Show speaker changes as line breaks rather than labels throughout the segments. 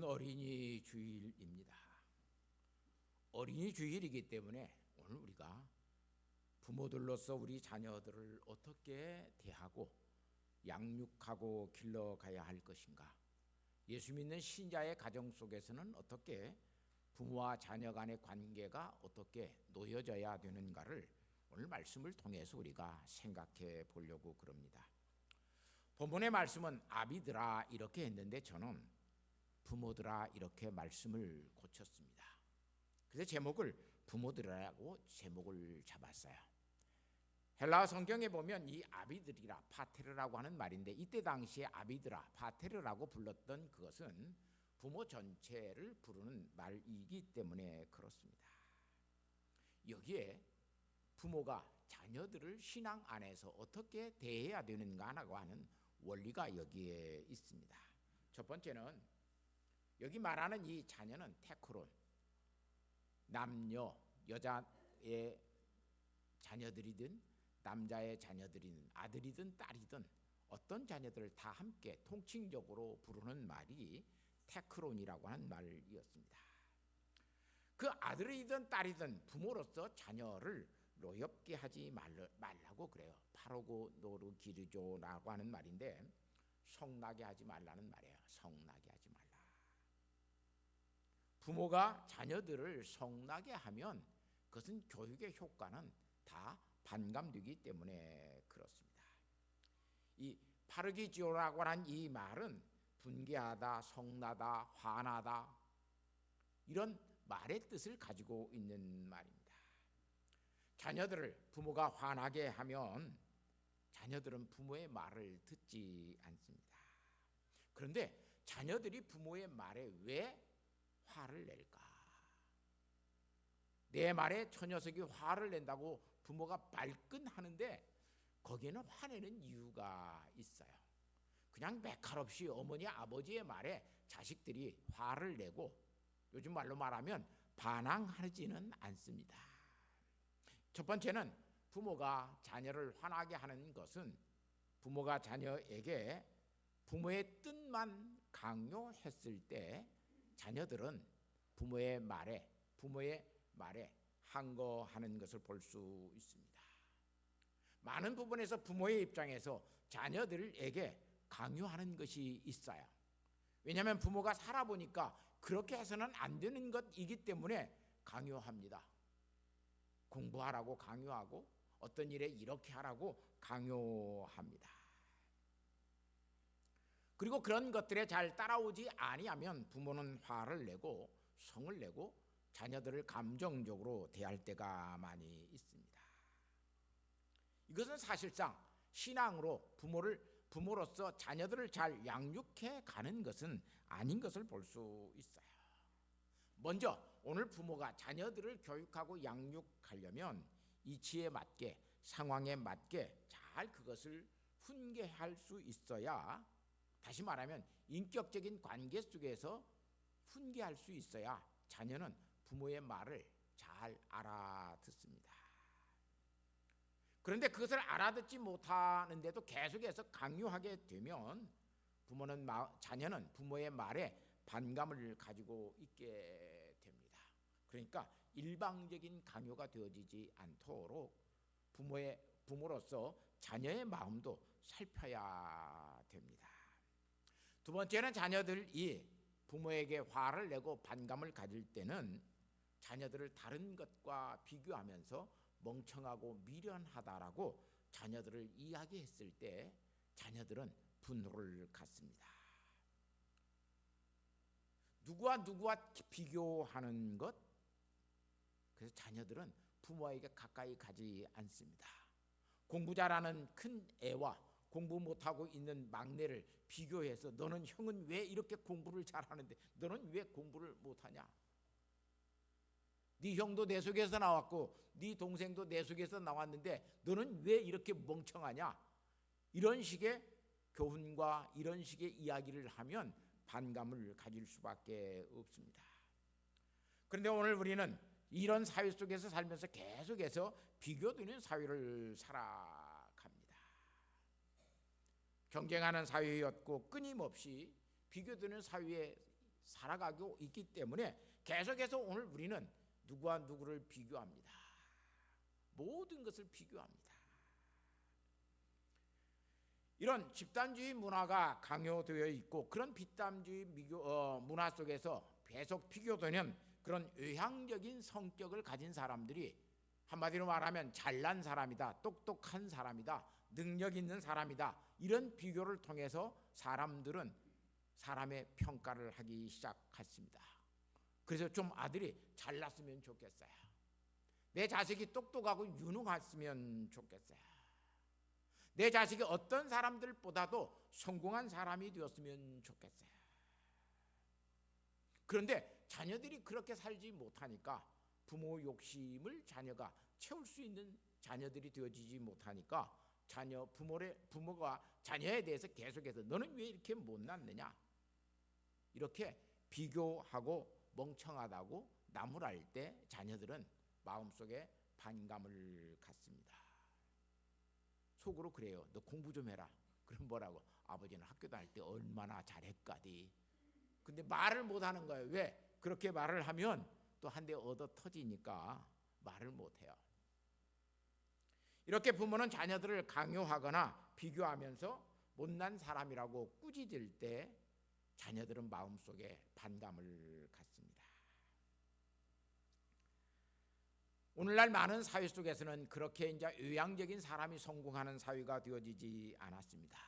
오늘은 어린이 주일입니다. 어린이 주일이기 때문에 오늘 우리가 부모들로서 우리 자녀들을 어떻게 대하고 양육하고 길러가야 할 것인가, 예수 믿는 신자의 가정 속에서는 어떻게 부모와 자녀 간의 관계가 어떻게 놓여져야 되는가를 오늘 말씀을 통해서 우리가 생각해 보려고 그럽니다. 본문의 말씀은 아비들아 이렇게 했는데 저는 부모들아 이렇게 말씀을 고쳤습니다. 그래서 제목을 부모들이라고 제목을 잡았어요. 헬라어 성경에 보면 이 아비들이라 파테르라고 하는 말인데, 이때 당시에 아비들아 파테르라고 불렀던 그것은 부모 전체를 부르는 말이기 때문에 그렇습니다. 여기에 부모가 자녀들을 신앙 안에서 어떻게 대해야 되는가라고 하는 원리가 여기에 있습니다. 첫 번째는 여기 말하는 이 자녀는 테크론, 남녀, 여자의 자녀들이든 남자의 자녀들이든 아들이든 딸이든 어떤 자녀들을 다 함께 통칭적으로 부르는 말이 테크론이라고 하는 말이었습니다. 그 아들이든 딸이든 부모로서 자녀를 노엽게 하지 말라고 그래요. 파르고 노르 기르조라고 하는 말인데, 성나게 하지 말라는 말이에요. 성나게 하지 말라. 부모가 자녀들을 성나게 하면 그것은 교육의 효과는 다 반감되기 때문에 그렇습니다. 이 파르기지오라고 하는 이 말은 분개하다, 성나다, 화나다 이런 말의 뜻을 가지고 있는 말입니다. 자녀들을 부모가 화나게 하면 자녀들은 부모의 말을 듣지 않습니다. 그런데 자녀들이 부모의 말에 왜 화를 낼까? 내 말에 저 녀석이 화를 낸다고 부모가 발끈하는데 거기에는 화내는 이유가 있어요. 그냥 매칼없이 어머니 아버지의 말에 자식들이 화를 내고, 요즘 말로 말하면 반항하지는 않습니다. 첫 번째는 부모가 자녀를 화나게 하는 것은 부모가 자녀에게 부모의 뜻만 강요했을 때 자녀들은 부모의 말에 항거하는 것을 볼 수 있습니다. 많은 부분에서 부모의 입장에서 자녀들에게 강요하는 것이 있어요. 왜냐하면 부모가 살아보니까 그렇게 해서는 안 되는 것이기 때문에 강요합니다. 공부하라고 강요하고 어떤 일에 이렇게 하라고 강요합니다. 그리고 그런 것들에 잘 따라오지 아니하면 부모는 화를 내고 성을 내고 자녀들을 감정적으로 대할 때가 많이 있습니다. 이것은 사실상 신앙으로 부모로서 자녀들을 잘 양육해 가는 것은 아닌 것을 볼 수 있어요. 먼저 오늘 부모가 자녀들을 교육하고 양육하려면 이치에 맞게, 상황에 맞게 잘 그것을 훈계할 수 있어야, 다시 말하면 인격적인 관계 속에서 훈계할 수 있어야 자녀는 부모의 말을 잘 알아듣습니다. 그런데 그것을 알아듣지 못하는데도 계속해서 강요하게 되면 자녀는 부모의 말에 반감을 가지고 있게 됩니다. 그러니까 일방적인 강요가 되어지지 않도록 부모로서 자녀의 마음도 살펴야 됩니다. 두 번째는 자녀들이 부모에게 화를 내고 반감을 가질 때는 자녀들을 다른 것과 비교하면서 멍청하고 미련하다라고 자녀들을 이야기했을 때 자녀들은 분노를 갖습니다. 누구와 비교하는 것, 그래서 자녀들은 부모에게 가까이 가지 않습니다. 공부 잘하는 큰 애와 공부 못하고 있는 막내를 비교해서 너는 형은 왜 이렇게 공부를 잘하는데 너는 왜 공부를 못하냐? 네 형도 내 속에서 나왔고 네 동생도 내 속에서 나왔는데 너는 왜 이렇게 멍청하냐? 이런 식의 교훈과 이런 식의 이야기를 하면 반감을 가질 수밖에 없습니다. 그런데 오늘 우리는 이런 사회 속에서 살면서 계속해서 비교되는 사회를 살아갑니다. 경쟁하는 사회였고 끊임없이 비교되는 사회에 살아가고 있기 때문에 계속해서 오늘 우리는 누구와 누구를 비교합니다. 모든 것을 비교합니다. 이런 집단주의 문화가 강요되어 있고 그런 집단주의 문화 속에서 계속 비교되는 그런 외향적인 성격을 가진 사람들이 한마디로 말하면 잘난 사람이다, 똑똑한 사람이다, 능력 있는 사람이다, 이런 비교를 통해서 사람들은 사람의 평가를 하기 시작했습니다. 그래서 좀 아들이 잘났으면 좋겠어요. 내 자식이 똑똑하고 유능했으면 좋겠어요. 내 자식이 어떤 사람들보다도 성공한 사람이 되었으면 좋겠어요. 그런데 자녀들이 그렇게 살지 못하니까 부모 욕심을 자녀가 채울 수 있는 자녀들이 되어지지 못하니까 부모가 자녀에 대해서 계속해서 너는 왜 이렇게 못났느냐, 이렇게 비교하고 멍청하다고 나무랄 때 자녀들은 마음속에 반감을 갖습니다. 속으로 그래요. 너 공부 좀 해라. 그럼 뭐라고? 아버지는 학교 다닐 때 얼마나 잘했까디. 근데 말을 못하는 거예요. 왜? 그렇게 말을 하면 또 한 대 얻어 터지니까 말을 못해요. 이렇게 부모는 자녀들을 강요하거나 비교하면서 못난 사람이라고 꾸짖을 때 자녀들은 마음속에 반감을 갖습니다. 오늘날 많은 사회 속에서는 그렇게 이제 외향적인 사람이 성공하는 사회가 되어지지 않았습니다.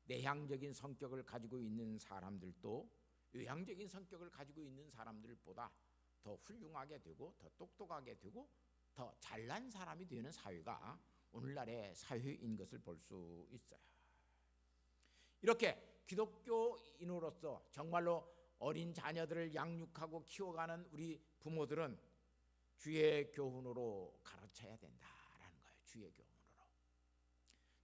내향적인 성격을 가지고 있는 사람들도 외향적인 성격을 가지고 있는 사람들보다 더 훌륭하게 되고 더 똑똑하게 되고 더 잘난 사람이 되는 사회가 오늘날의 사회인 것을 볼 수 있어요. 이렇게 기독교인으로서 정말로 어린 자녀들을 양육하고 키워가는 우리 부모들은 주의 교훈으로 가르쳐야 된다라는 거예요. 주의 교훈으로.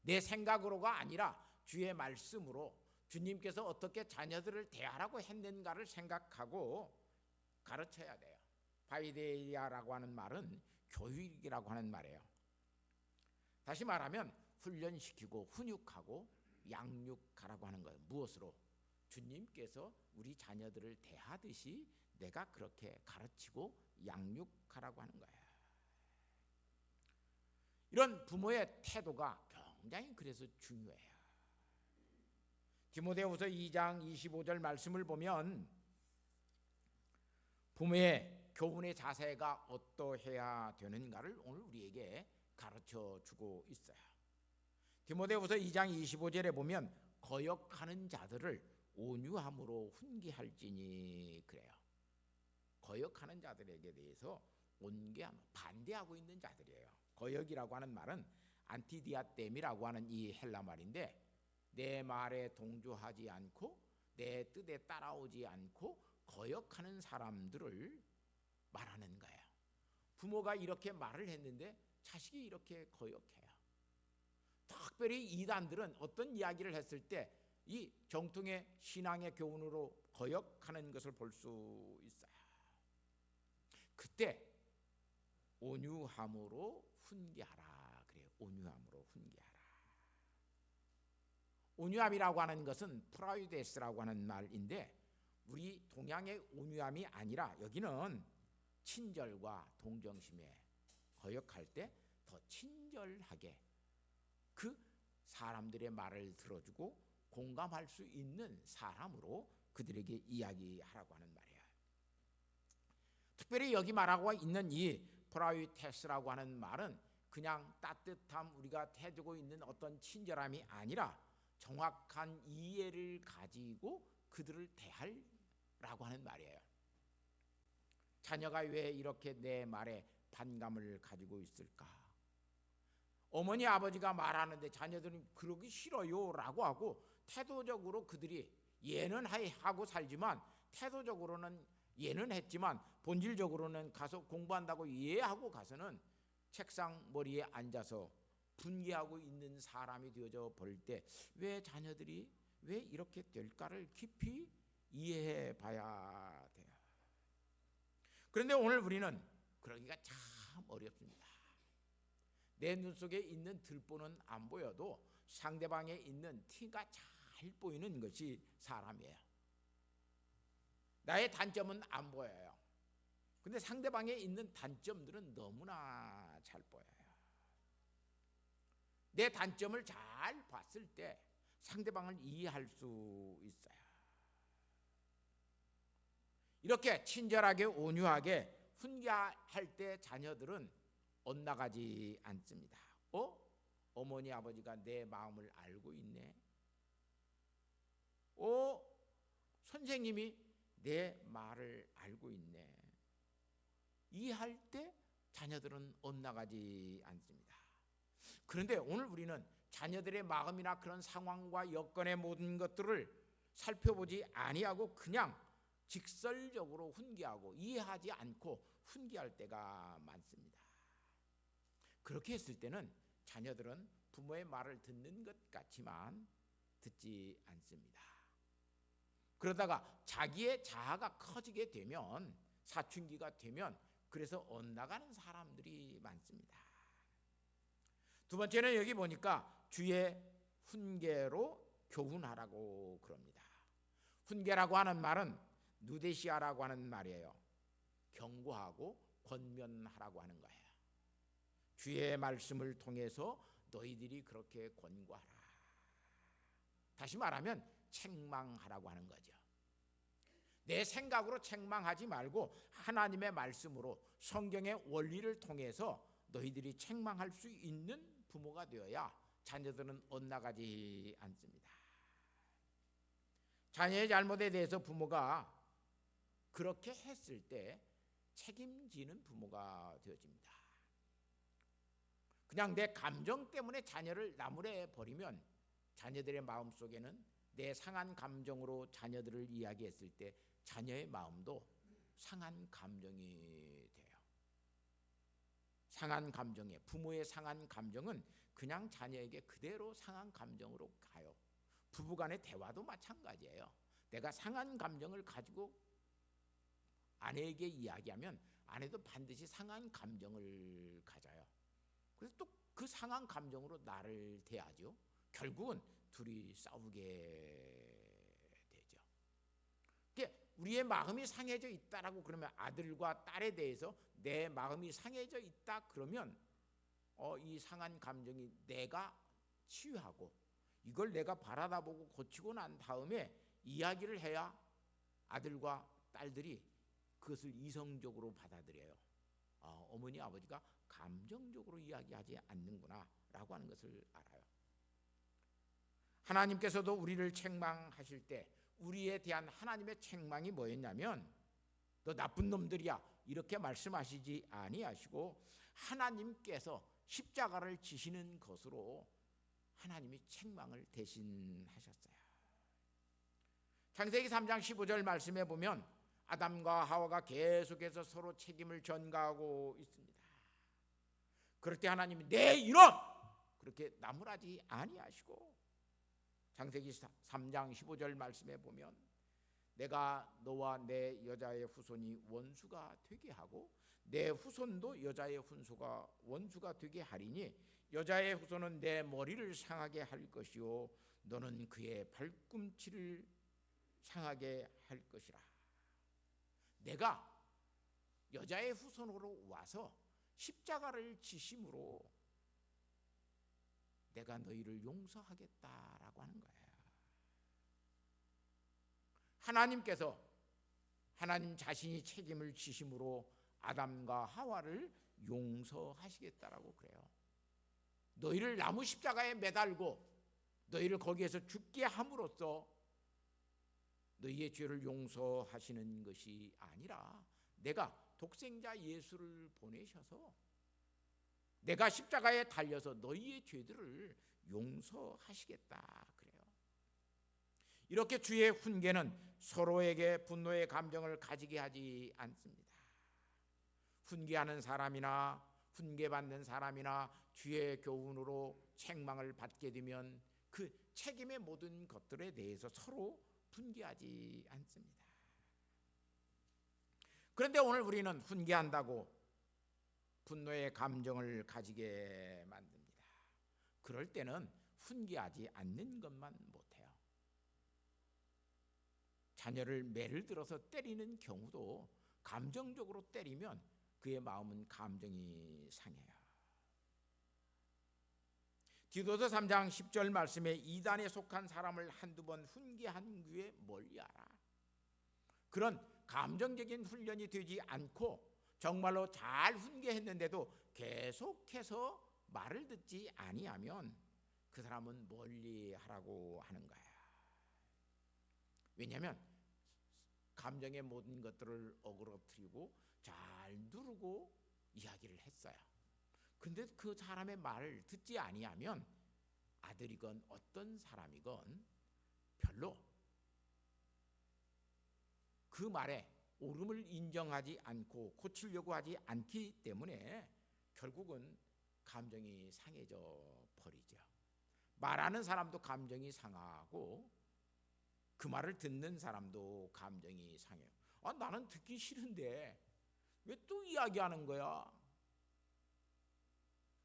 내 생각으로가 아니라 주의 말씀으로 주님께서 어떻게 자녀들을 대하라고 했는가를 생각하고 가르쳐야 돼요. 바이데이아라고 하는 말은 교육이라고 하는 말이에요. 다시 말하면 훈련시키고 훈육하고 양육하라고 하는 거예요. 무엇으로? 주님께서 우리 자녀들을 대하듯이 내가 그렇게 가르치고 양육하라고 하는 거예요. 이런 부모의 태도가 굉장히 그래서 중요해요. 디모데후서 2장 25절 말씀을 보면 부모의 교훈의 자세가 어떠해야 되는가를 오늘 우리에게 가르쳐 주고 있어요. 디모데후서 2장 25절에 보면 거역하는 자들을 온유함으로 훈계할지니 그래요. 거역하는 자들에게 대해서 온게함, 반대하고 있는 자들이에요. 거역이라고 하는 말은 안티디아댐이라고 하는 이 헬라 말인데 내 말에 동조하지 않고 내 뜻에 따라오지 않고 거역하는 사람들을 말하는 거예요. 부모가 이렇게 말을 했는데 자식이 이렇게 거역해요. 특별히 이단들은 어떤 이야기를 했을 때 이 정통의 신앙의 교훈으로 거역하는 것을 볼 수 있어요. 그때 온유함으로 훈계하라 그래요. 온유함으로 훈계하라. 온유함이라고 하는 것은 프라이데스라고 하는 말인데 우리 동양의 온유함이 아니라 여기는 친절과 동정심에 거역할 때 더 친절하게 그 사람들의 말을 들어주고 공감할 수 있는 사람으로 그들에게 이야기하라고 하는 말이에요. 특별히 여기 말하고 있는 이 프라이테스라고 하는 말은 그냥 따뜻함 우리가 해주고 있는 어떤 친절함이 아니라 정확한 이해를 가지고 그들을 대하라고 하는 말이에요. 자녀가 왜 이렇게 내 말에 반감을 가지고 있을까? 어머니 아버지가 말하는데 자녀들은 그러기 싫어요 라고 하고 태도적으로 그들이 예는 하고 살지만 태도적으로는 예는 했지만 본질적으로는 가서 공부한다고 이해하고 가서는 책상 머리에 앉아서 분개하고 있는 사람이 되어져 볼 때 왜 자녀들이 왜 이렇게 될까를 깊이 이해해 봐야 돼요. 그런데 오늘 우리는 그러기가 참 어렵습니다. 내 눈 속에 있는 들보는 안 보여도 상대방에 있는 티가 잘 보이는 것이 사람이에요. 나의 단점은 안 보여요. 근데 상대방에 있는 단점들은 너무나 잘 보여요. 내 단점을 잘 봤을 때 상대방을 이해할 수 있어요. 이렇게 친절하게 온유하게 훈계할 때 자녀들은 엇나가지 않습니다. 어머니 아버지가 내 마음을 알고 있네. 선생님이 내 말을 알고 있네. 이해할 때 자녀들은 엇나가지 않습니다. 그런데 오늘 우리는 자녀들의 마음이나 그런 상황과 여건의 모든 것들을 살펴보지 아니하고 그냥 직설적으로 훈계하고 이해하지 않고 훈계할 때가 많습니다. 그렇게 했을 때는 자녀들은 부모의 말을 듣는 것 같지만 듣지 않습니다. 그러다가 자기의 자아가 커지게 되면, 사춘기가 되면 그래서 엇나가는 사람들이 많습니다. 두 번째는 여기 보니까 주의 훈계로 교훈하라고 그럽니다. 훈계라고 하는 말은 누데시아라고 하는 말이에요. 경고하고 권면하라고 하는 거예요. 주의 말씀을 통해서 너희들이 그렇게 권고하라. 다시 말하면 책망하라고 하는 거죠. 내 생각으로 책망하지 말고 하나님의 말씀으로 성경의 원리를 통해서 너희들이 책망할 수 있는 부모가 되어야 자녀들은 엇나가지 않습니다. 자녀의 잘못에 대해서 부모가 그렇게 했을 때 책임지는 부모가 되어집니다. 그냥 내 감정 때문에 자녀를 나무래 버리면 자녀들의 마음속에는 내 상한 감정으로 자녀들을 이야기했을 때 자녀의 마음도 상한 감정이 돼요. 상한 감정에, 부모의 상한 감정은 그냥 자녀에게 그대로 상한 감정으로 가요. 부부간의 대화도 마찬가지예요. 내가 상한 감정을 가지고 아내에게 이야기하면 아내도 반드시 상한 감정을 가져요. 그래서 또 그 상한 감정으로 나를 대하죠. 결국은 둘이 싸우게 되죠. 우리의 마음이 상해져 있다라고 그러면, 아들과 딸에 대해서 내 마음이 상해져 있다 그러면 이 상한 감정이 내가 치유하고 이걸 내가 바라다보고 고치고 난 다음에 이야기를 해야 아들과 딸들이 그것을 이성적으로 받아들여요. 어머니 아버지가 감정적으로 이야기하지 않는구나 라고 하는 것을 알아요. 하나님께서도 우리를 책망하실 때 우리에 대한 하나님의 책망이 뭐였냐면, 너 나쁜 놈들이야 이렇게 말씀하시지 아니하시고 하나님께서 십자가를 지시는 것으로 하나님이 책망을 대신하셨어요. 창세기 3장 15절 말씀에 보면 아담과 하와가 계속해서 서로 책임을 전가하고 있습니다. 그럴 때 하나님이 내 이놈! 그렇게 나무라지 아니하시고, 창세기 3장 15절 말씀에 보면 내가 너와 내 여자의 후손이 원수가 되게 하고 내 후손도 여자의 원수가 되게 하리니 여자의 후손은 내 머리를 상하게 할 것이요 너는 그의 발꿈치를 상하게 할 것이라. 내가 여자의 후손으로 와서 십자가를 지심으로 내가 너희를 용서하겠다라고 하는 거예요. 하나님께서 하나님 자신이 책임을 지심으로 아담과 하와를 용서하시겠다라고 그래요. 너희를 나무 십자가에 매달고 너희를 거기에서 죽게 함으로써 너희의 죄를 용서하시는 것이 아니라 내가 독생자 예수를 보내셔서 내가 십자가에 달려서 너희의 죄들을 용서하시겠다 그래요. 이렇게 주의 훈계는 서로에게 분노의 감정을 가지게 하지 않습니다. 훈계하는 사람이나 훈계받는 사람이나 주의 교훈으로 책망을 받게 되면 그 책임의 모든 것들에 대해서 서로 분개하지 않습니다. 그런데 오늘 우리는 훈계한다고 분노의 감정을 가지게 만듭니다. 그럴 때는 훈계하지 않는 것만 못해요. 자녀를 매를 들어서 때리는 경우도 감정적으로 때리면 그의 마음은 감정이 상해요. 디도서 3장 10절 말씀에 이단에 속한 사람을 한두 번 훈계한 후에 멀리하라. 그런 감정적인 훈련이 되지 않고 정말로 잘 훈계했는데도 계속해서 말을 듣지 아니하면 그 사람은 멀리하라고 하는 거야. 왜냐하면 감정의 모든 것들을 어그러뜨리고 잘 누르고 이야기를 했어요. 근데 그 사람의 말을 듣지 아니하면 아들이건 어떤 사람이건 별로 그 말에 옳음을 인정하지 않고 고치려고 하지 않기 때문에 결국은 감정이 상해져 버리죠. 말하는 사람도 감정이 상하고 그 말을 듣는 사람도 감정이 상해요. 나는 듣기 싫은데 왜 또 이야기하는 거야?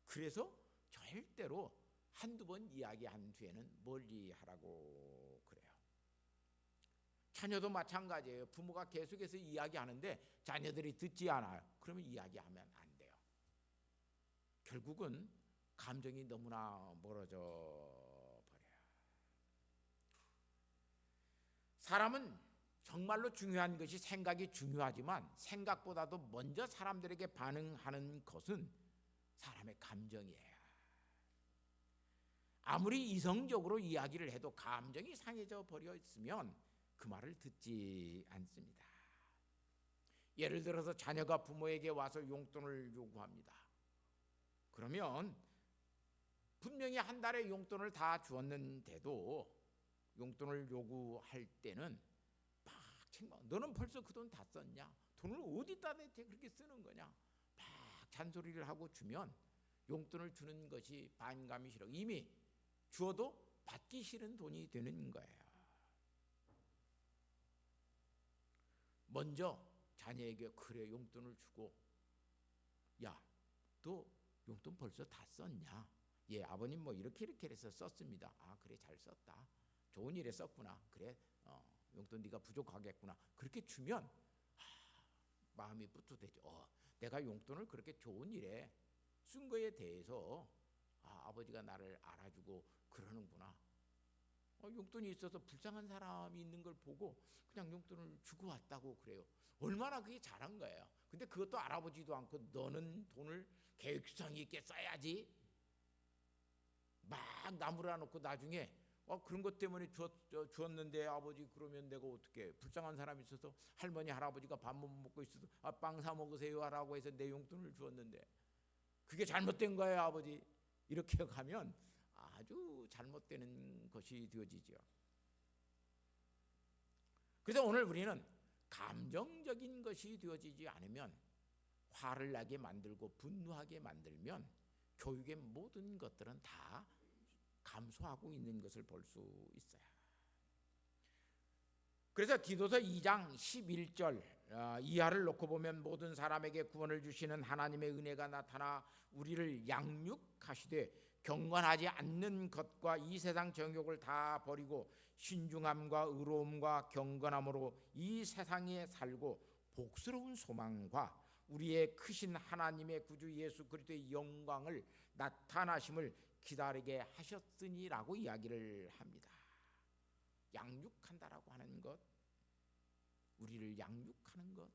그래서 절대로 한두 번 이야기한 뒤에는 멀리 하라고 그래요. 자녀도 마찬가지예요. 부모가 계속해서 이야기하는데 자녀들이 듣지 않아요. 그러면 이야기하면 안 돼요. 결국은 감정이 너무나 멀어져 버려요. 사람은 정말로 중요한 것이 생각이 중요하지만 생각보다도 먼저 사람들에게 반응하는 것은 사람의 감정이에요. 아무리 이성적으로 이야기를 해도 감정이 상해져 버려 있으면 그 말을 듣지 않습니다. 예를 들어서 자녀가 부모에게 와서 용돈을 요구합니다. 그러면 분명히 한 달에 용돈을 다 주었는데도 용돈을 요구할 때는 막 책망, 너는 벌써 그 돈 다 썼냐? 돈을 어디다 대체 그렇게 쓰는 거냐? 막 잔소리를 하고 주면 용돈을 주는 것이 반감이 싫어. 이미 주어도 받기 싫은 돈이 되는 거예요. 먼저 자녀에게 그래 용돈을 주고, 야, 너 용돈 벌써 다 썼냐? 예, 아버님 뭐 이렇게 해서 썼습니다. 그래 잘 썼다. 좋은 일에 썼구나. 그래 용돈 네가 부족하겠구나. 그렇게 주면 마음이 뿌듯해져. 내가 용돈을 그렇게 좋은 일에 쓴 거에 대해서 아버지가 나를 알아주고 그러는구나. 용돈이 있어서 불쌍한 사람이 있는 걸 보고 그냥 용돈을 주고 왔다고 그래요. 얼마나 그게 잘한 거예요. 근데 그것도 알아보지도 않고 너는 돈을 계획성 있게 써야지 막 나무라 놓고 나중에 그런 것 때문에 주었는데 아버지 그러면 내가 어떻게 불쌍한 사람이 있어서 할머니 할아버지가 밥 못 먹고 있어도 빵 사 먹으세요 하라고 해서 내 용돈을 주었는데 그게 잘못된 거예요 아버지. 이렇게 가면 아주 잘못되는 것이 되어지죠. 그래서 오늘 우리는 감정적인 것이 되어지지 않으면 화를 나게 만들고 분노하게 만들면 교육의 모든 것들은 다 감소하고 있는 것을 볼 수 있어요. 그래서 디도서 2장 11절 이하를 놓고 보면 모든 사람에게 구원을 주시는 하나님의 은혜가 나타나 우리를 양육하시되 경건하지 않는 것과 이 세상 정욕을 다 버리고 신중함과 의로움과 경건함으로 이 세상에 살고 복스러운 소망과 우리의 크신 하나님의 구주 예수 그리스도의 영광을 나타나심을 기다리게 하셨으니라고 이야기를 합니다. 양육한다라고 하는 것, 우리를 양육하는 것,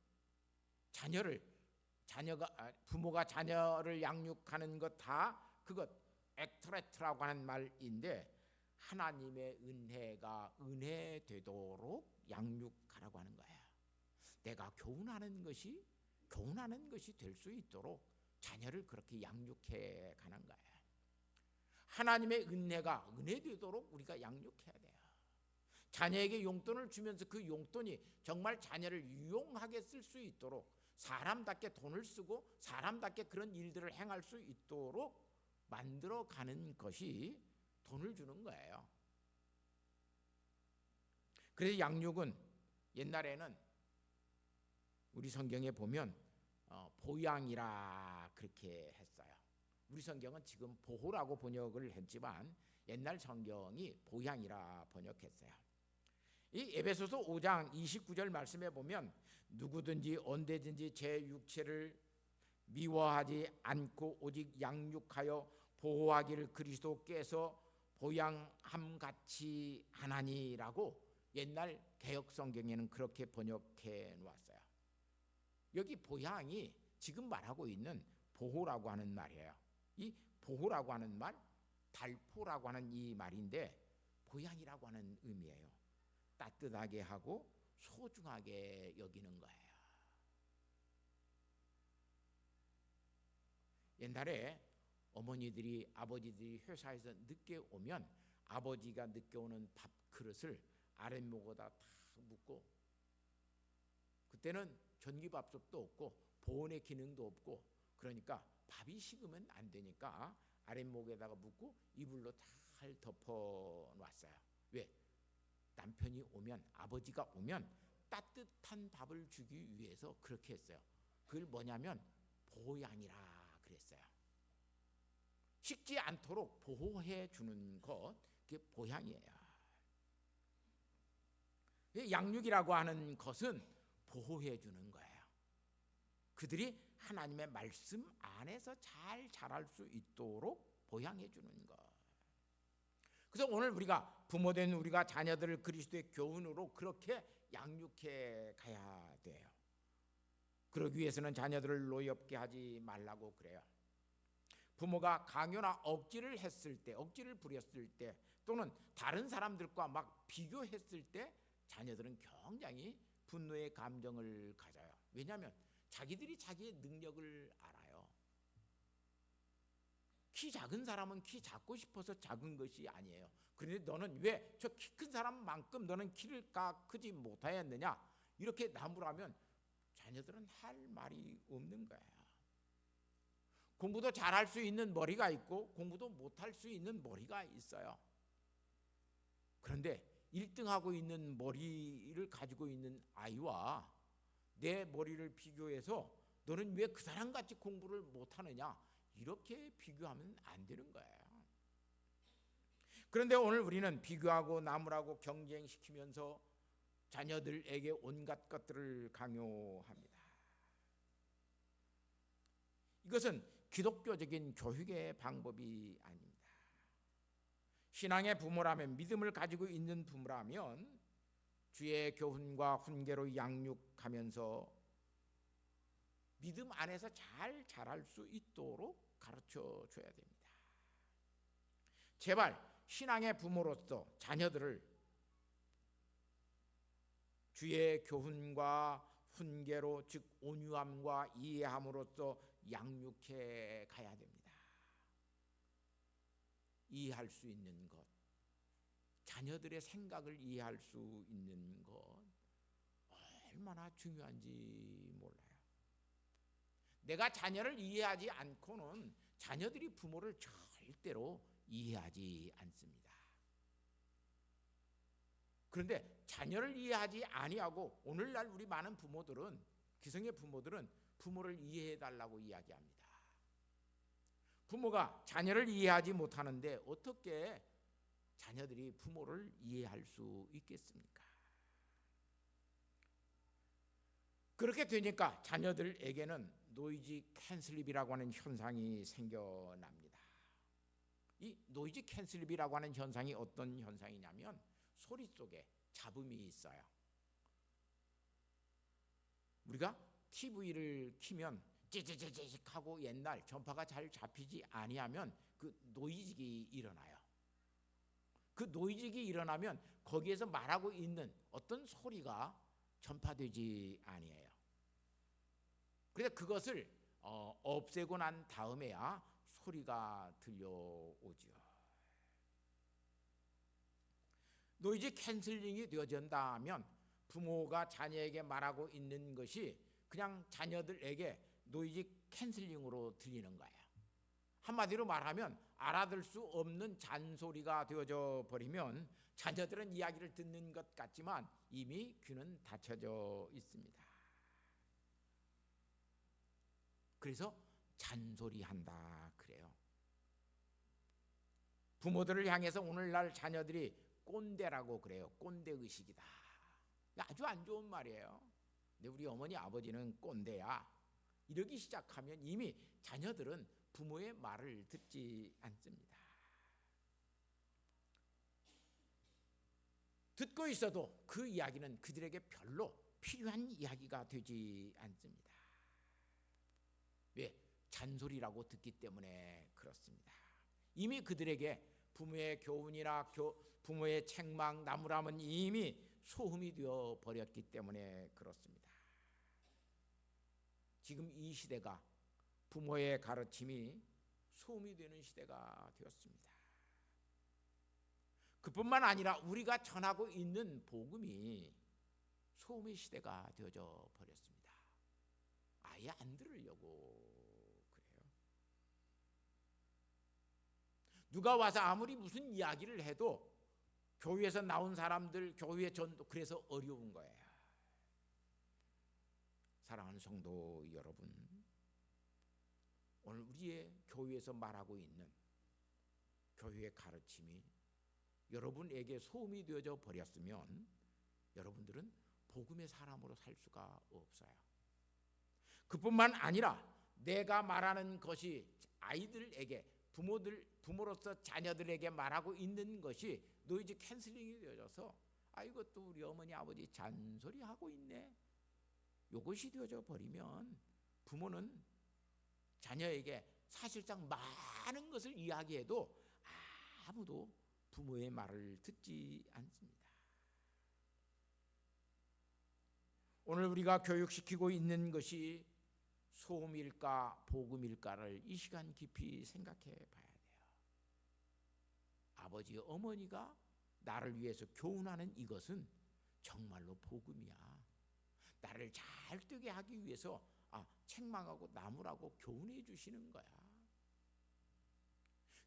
부모가 자녀를 양육하는 것 다 그것 엑트레트라고 하는 말인데 하나님의 은혜가 은혜 되도록 양육하라고 하는 거예요. 내가 교훈하는 것이 될 수 있도록 자녀를 그렇게 양육해 가는 거예요. 하나님의 은혜가 은혜 되도록 우리가 양육해야 돼요. 자녀에게 용돈을 주면서 그 용돈이 정말 자녀를 유용하게 쓸 수 있도록 사람답게 돈을 쓰고 사람답게 그런 일들을 행할 수 있도록 만들어가는 것이 돈을 주는 거예요. 그래서 양육은 옛날에는 우리 성경에 보면 보양이라 그렇게 했어요. 우리 성경은 지금 보호라고 번역을 했지만 옛날 성경이 보양이라 번역했어요. 이 에베소서 5장 29절 말씀에 보면 누구든지 언제든지 제 육체를 미워하지 않고 오직 양육하여 보호하기를 그리스도께서 보양함 같이 하나니라고 옛날 개역 성경에는 그렇게 번역해 놓았어요. 여기 보양이 지금 말하고 있는 보호라고 하는 말이에요. 이 보호라고 하는 말, 달포라고 하는 이 말인데 보양이라고 하는 의미예요. 따뜻하게 하고 소중하게 여기는 거예요. 옛날에 어머니들이 아버지들이 회사에서 늦게 오면 아버지가 늦게 오는 밥 그릇을 아랫목에다 탁 묻고, 그때는 전기밥솥도 없고 보온의 기능도 없고 그러니까 밥이 식으면 안 되니까 아랫목에다가 묻고 이불로 잘 덮어 놨어요. 왜? 남편이 오면, 아버지가 오면 따뜻한 밥을 주기 위해서 그렇게 했어요. 그걸 뭐냐면 보양이라 그랬어요. 식지 않도록 보호해 주는 것, 그게 보양이에요. 양육이라고 하는 것은 보호해 주는 거예요. 그들이 하나님의 말씀 안에서 잘 자랄 수 있도록 보양해 주는 것. 그래서 오늘 우리가 부모된 우리가 자녀들을 그리스도의 교훈으로 그렇게 양육해 가야 돼요. 그러기 위해서는 자녀들을 노엽게 하지 말라고 그래요. 부모가 강요나 억지를 했을 때, 억지를 부렸을 때, 또는 다른 사람들과 막 비교했을 때 자녀들은 굉장히 분노의 감정을 가져요. 왜냐하면 자기들이 자기의 능력을 알아요. 키 작은 사람은 키 작고 싶어서 작은 것이 아니에요. 그런데 너는 왜 저 키 큰 사람만큼 너는 키를 크지 못하였느냐, 이렇게 나무라면 자녀들은 할 말이 없는 거예요. 공부도 잘할 수 있는 머리가 있고 공부도 못할 수 있는 머리가 있어요. 그런데 1등하고 있는 머리를 가지고 있는 아이와 내 머리를 비교해서 너는 왜 그 사람같이 공부를 못하느냐, 이렇게 비교하면 안 되는 거예요. 그런데 오늘 우리는 비교하고 나무라고 경쟁시키면서 자녀들에게 온갖 것들을 강요합니다. 이것은 기독교적인 교육의 방법이 아닙니다. 신앙의 부모라면, 믿음을 가지고 있는 부모라면 주의 교훈과 훈계로 양육하면서 믿음 안에서 잘 자랄 수 있도록 가르쳐 줘야 됩니다. 제발 신앙의 부모로서 자녀들을 주의 교훈과 훈계로, 즉 온유함과 이해함으로써 양육해 가야 됩니다. 이해할 수 있는 것, 자녀들의 생각을 이해할 수 있는 것, 얼마나 중요한지 몰라요. 내가 자녀를 이해하지 않고는 자녀들이 부모를 절대로 이해하지 않습니다. 그런데 자녀를 이해하지 아니하고 오늘날 우리 많은 부모들은, 기성의 부모들은 부모를 이해해 달라고 이야기합니다. 부모가 자녀를 이해하지 못하는데 어떻게 자녀들이 부모를 이해할 수 있겠습니까? 그렇게 되니까 자녀들에게는 노이즈 캔슬립이라고 하는 현상이 생겨납니다. 이 노이즈 캔슬립이라고 하는 현상이 어떤 현상이냐면 소리 속에 잡음이 있어요. 우리가 TV를 켜면 찌찌찌찌 하고 옛날 전파가 잘 잡히지 아니하면 그 노이즈가 일어나요. 그 노이즈가 일어나면 거기에서 말하고 있는 어떤 소리가 전파되지 아니해요. 그래서 그것을 없애고 난 다음에야 소리가 들려오죠. 노이즈 캔슬링이 되어진다면 부모가 자녀에게 말하고 있는 것이 그냥 자녀들에게 노이즈 캔슬링으로 들리는 거예요. 한마디로 말하면 알아들 수 없는 잔소리가 되어져 버리면 자녀들은 이야기를 듣는 것 같지만 이미 귀는 닫혀져 있습니다. 그래서 잔소리한다 그래요. 부모들을 향해서 오늘날 자녀들이 꼰대라고 그래요. 꼰대 의식이다 아주 안 좋은 말이에요. 근데 우리 어머니 아버지는 꼰대야. 이러기 시작하면 이미 자녀들은 부모의 말을 듣지 않습니다. 듣고 있어도 그 이야기는 그들에게 별로 필요한 이야기가 되지 않습니다. 왜? 잔소리라고 듣기 때문에 그렇습니다. 이미 그들에게 부모의 교훈이나 부모의 책망, 나무람은 이미 소음이 되어 버렸기 때문에 그렇습니다. 지금 이 시대가 부모의 가르침이 소음이 되는 시대가 되었습니다. 그뿐만 아니라 우리가 전하고 있는 복음이 소음의 시대가 되어져 버렸습니다. 아예 안 들으려고 그래요. 누가 와서 아무리 무슨 이야기를 해도 교회에서 나온 사람들, 교회 전도, 그래서 어려운 거예요. 사랑하는 성도 여러분, 오늘 우리의 교회에서 말하고 있는 교회의 가르침이 여러분에게 소음이 되어져 버렸으면 여러분들은 복음의 사람으로 살 수가 없어요. 그뿐만 아니라 내가 말하는 것이 아이들에게 부모로서 자녀들에게 말하고 있는 것이 노이즈 캔슬링이 되어져서 이것도 우리 어머니 아버지 잔소리하고 있네, 이것이 되어져 버리면 부모는 자녀에게 사실상 많은 것을 이야기해도 아무도 부모의 말을 듣지 않습니다. 오늘 우리가 교육시키고 있는 것이 소음일까 복음일까를 이 시간 깊이 생각해 봐야 돼요. 아버지 어머니가 나를 위해서 교훈하는 이것은 정말로 복음이야. 나를 잘 되게 하기 위해서 책망하고 나무라고 교훈해 주시는 거야.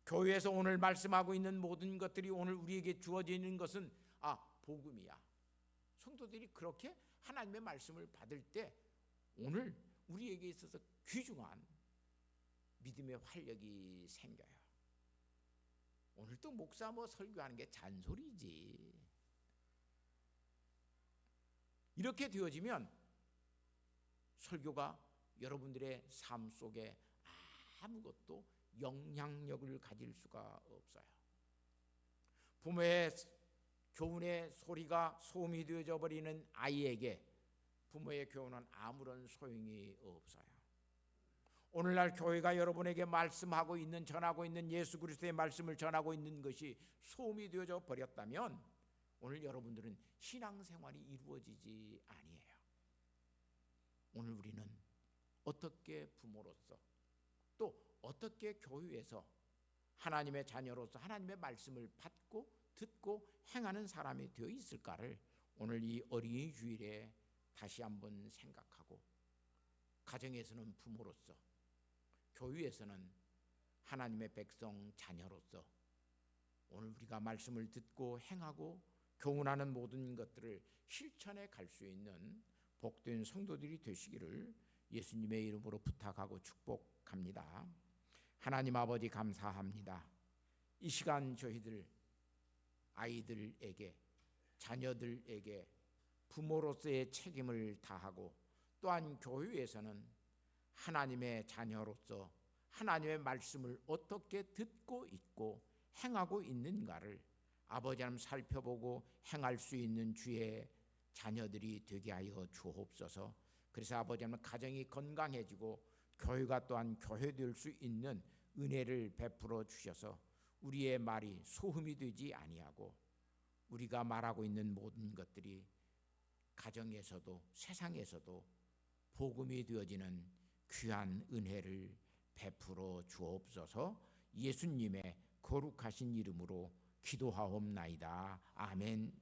교회에서 오늘 말씀하고 있는 모든 것들이 오늘 우리에게 주어지는 것은 복음이야. 성도들이 그렇게 하나님의 말씀을 받을 때 오늘 우리에게 있어서 귀중한 믿음의 활력이 생겨요. 오늘 또 목사 설교하는 게 잔소리지. 이렇게 되어지면 설교가 여러분들의 삶 속에 아무것도 영향력을 가질 수가 없어요. 부모의 교훈의 소리가 소음이 되어져 버리는 아이에게 부모의 교훈은 아무런 소용이 없어요. 오늘날 교회가 여러분에게 말씀하고 있는, 전하고 있는 예수 그리스도의 말씀을 전하고 있는 것이 소음이 되어져 버렸다면 오늘 여러분들은 신앙생활이 이루어지지 아니해요. 오늘 우리는 어떻게 부모로서 또 어떻게 교회에서 하나님의 자녀로서 하나님의 말씀을 받고 듣고 행하는 사람이 되어 있을까를 오늘 이 어린이 주일에 다시 한번 생각하고, 가정에서는 부모로서, 교회에서는 하나님의 백성 자녀로서 오늘 우리가 말씀을 듣고 행하고 교훈하는 모든 것들을 실천해 갈 수 있는 복된 성도들이 되시기를 예수님의 이름으로 부탁하고 축복합니다. 하나님 아버지 감사합니다. 이 시간 저희들 아이들에게, 자녀들에게 부모로서의 책임을 다하고, 또한 교회에서는 하나님의 자녀로서 하나님의 말씀을 어떻게 듣고 있고 행하고 있는가를 아버지 하나님 살펴보고 행할 수 있는 주의 자녀들이 되게 하여 주옵소서. 그래서 아버지 하나님 가정이 건강해지고 교회가 또한 교회될 수 있는 은혜를 베풀어 주셔서 우리의 말이 소음이 되지 아니하고 우리가 말하고 있는 모든 것들이 가정에서도 세상에서도 복음이 되어지는 귀한 은혜를 베풀어 주옵소서. 예수님의 거룩하신 이름으로 기도하옵나이다. 아멘.